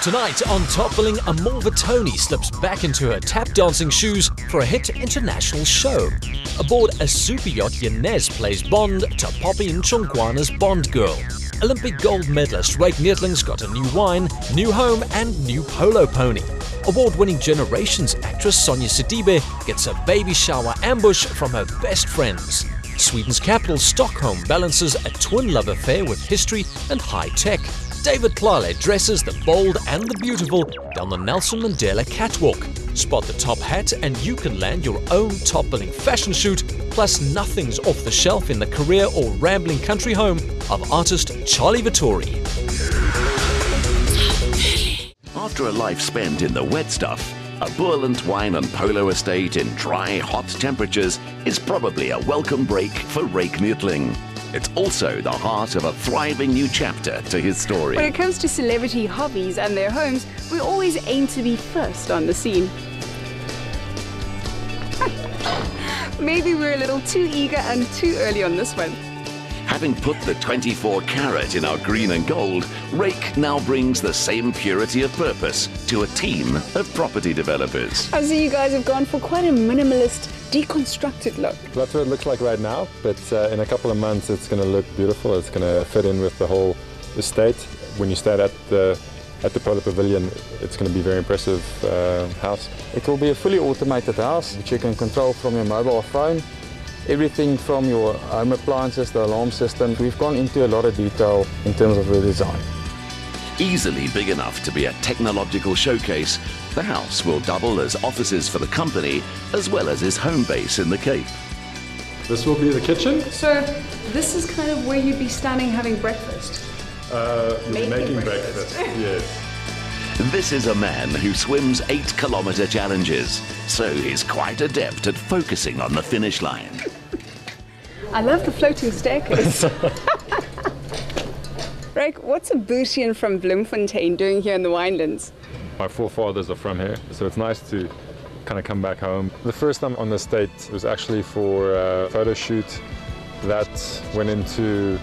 Tonight on Top Billing, Amorva Tony slips back into her tap dancing shoes for a hit international show. Aboard a super yacht, Yanez plays Bond to Poppy Nchongwana's Bond girl. Olympic gold medalist Ryk Neethling's got a new wine, new home and new polo pony. Award-winning Generations actress Sonia Sidibe gets a baby shower ambush from her best friends. Sweden's capital, Stockholm, balances a twin love affair with history and high tech. David Plale dresses the bold and the beautiful down the Nelson Mandela catwalk. Spot the top hat and you can land your own top billing fashion shoot, plus nothing's off the shelf in the career or rambling country home of artist Charlie Vittori. After a life spent in the wet stuff, a Boerland wine and polo estate in dry, hot temperatures is probably a welcome break for Ryk Neethling. It's also the heart of a thriving new chapter to his story. When it comes to celebrity hobbies and their homes, we always aim to be first on the scene. Maybe we're a little too eager and too early on this one. Having put the 24 carat in our green and gold, Ryk now brings the same purity of purpose to a team of property developers. I see you guys have gone for quite a minimalist, deconstructed look. That's what it looks like right now, but in a couple of months it's going to look beautiful. It's going to fit in with the whole estate. When you stand at the Polo Pavilion, it's going to be a very impressive house. It will be a fully automated house which you can control from your mobile phone. Everything from your home appliances, the alarm system. We've gone into a lot of detail in terms of the design. Easily big enough to be a technological showcase, the house will double as offices for the company as well as his home base in the Cape. This will be the kitchen. So this is kind of where you'd be standing having breakfast. Making breakfast, yes. This is a man who swims 8-kilometer challenges, so he's quite adept at focusing on the finish line. I love the floating staircase. Ryk, what's a Boertian from Bloemfontein doing here in the winelands? My forefathers are from here, so it's nice to kind of come back home. The first time on the estate was actually for a photo shoot that went into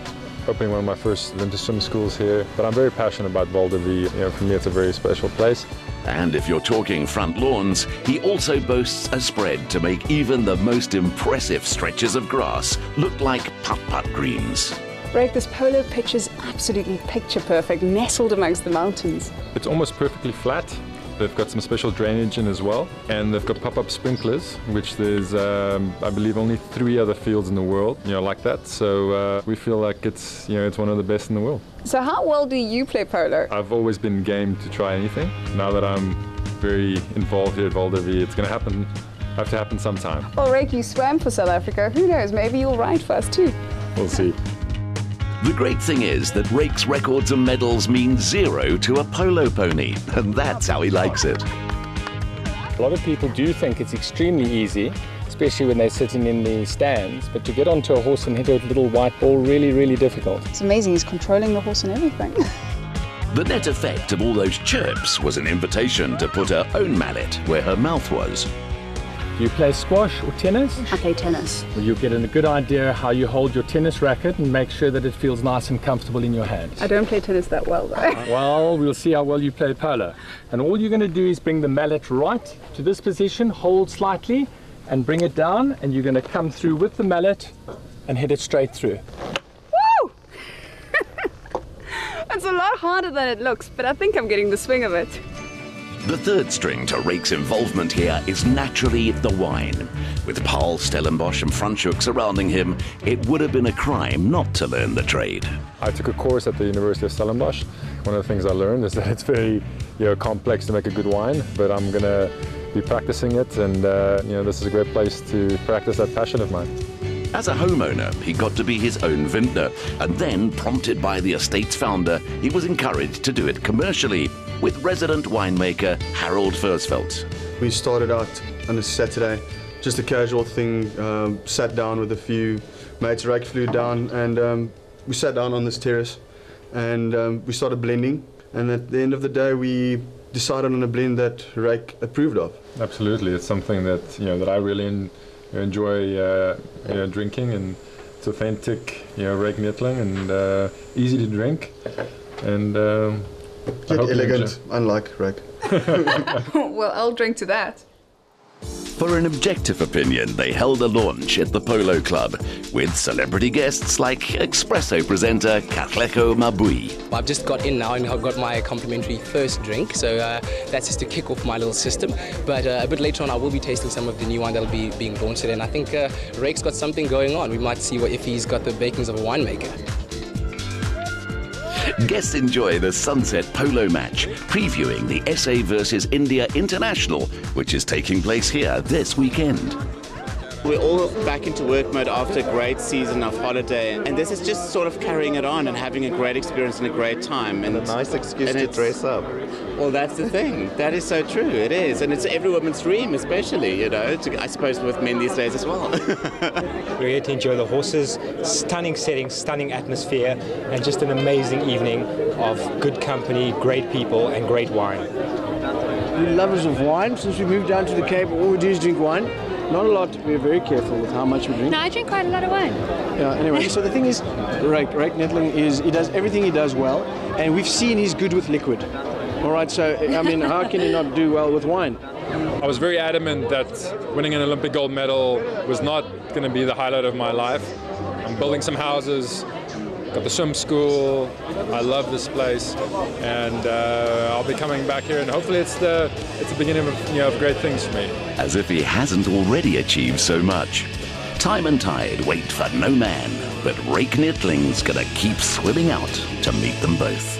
opening one of my first winter swim schools here. But I'm very passionate about Val de Vie. You know, for me it's a very special place. And if you're talking front lawns, he also boasts a spread to make even the most impressive stretches of grass look like putt-putt greens. Ryk, this polo pitch is absolutely picture perfect, nestled amongst the mountains. It's almost perfectly flat. They've got some special drainage in as well, and they've got pop-up sprinklers, which there's, I believe, only 3 other fields in the world, like that. So we feel like it's one of the best in the world. So how well do you play polo? I've always been game to try anything. Now that I'm very involved here at Val de Vie, it's going to have to happen sometime. Well, Ryk, you swam for South Africa. Who knows? Maybe you'll ride for us too. We'll see. The great thing is that Ryk's records and medals mean 0 to a polo pony, and that's how he likes it. A lot of people do think it's extremely easy, especially when they're sitting in the stands, but to get onto a horse and hit a little white ball, really, really difficult. It's amazing, he's controlling the horse and everything. The net effect of all those chirps was an invitation to put her own mallet where her mouth was. Do you play squash or tennis? I play tennis. Well, you'll get a good idea how you hold your tennis racket and make sure that it feels nice and comfortable in your hands. I don't play tennis that well, though. Well, we'll see how well you play polo. And all you're going to do is bring the mallet right to this position, hold slightly, and bring it down, and you're going to come through with the mallet and hit it straight through. Woo! It's a lot harder than it looks, but I think I'm getting the swing of it. The third string to Ryk's involvement here is naturally the wine. With Paul, Stellenbosch and Franschhoek surrounding him, it would have been a crime not to learn the trade. I took a course at the University of Stellenbosch. One of the things I learned is that it's very complex to make a good wine, but I'm going to be practicing it, and this is a great place to practice that passion of mine. As a homeowner, he got to be his own vintner, and then, prompted by the estate's founder, he was encouraged to do it commercially with resident winemaker Harold Versveld. We started out on a Saturday, just a casual thing, sat down with a few mates. Ryk flew down, and we sat down on this terrace, and we started blending, and at the end of the day we decided on a blend that Ryk approved of. Absolutely, it's something that that I really enjoy drinking, and it's authentic, Ryk Neethling, and easy to drink, and Yet elegant, unlike Ryk. Well, I'll drink to that. For an objective opinion, they held a launch at the Polo Club with celebrity guests like espresso presenter Katlego Mabui. I've just got in now and I've got my complimentary first drink, so that's just to kick off my little system. But a bit later on, I will be tasting some of the new wine that'll be being launched today, and I think Ryk's got something going on. We might see if he's got the makings of a winemaker. Guests enjoy the Sunset Polo match, previewing the SA versus India International, which is taking place here this weekend. We're all back into work mode after a great season of holiday, and this is just sort of carrying it on and having a great experience and a great time. And a nice excuse to dress up. Well, that's the thing. That is so true. It is. And it's every woman's dream, especially, you know, I suppose with men these days as well. We're here to enjoy the horses, stunning settings, stunning atmosphere, and just an amazing evening of good company, great people, and great wine. We're lovers of wine. Since we moved down to the Cape, all we do is drink wine. Not a lot. We're very careful with how much we drink. No, I drink quite a lot of wine. Yeah. Anyway, so the thing is, Ryk Neethling he does everything he does well, and we've seen he's good with liquid. All right. So I mean, how can he not do well with wine? I was very adamant that winning an Olympic gold medal was not going to be the highlight of my life. I'm building some houses. Got the swim school. I love this place, and I'll be coming back here, and hopefully it's the beginning of great things for me. As if he hasn't already achieved so much. Time and tide wait for no man, but Ryk Neethling's gonna keep swimming out to meet them both.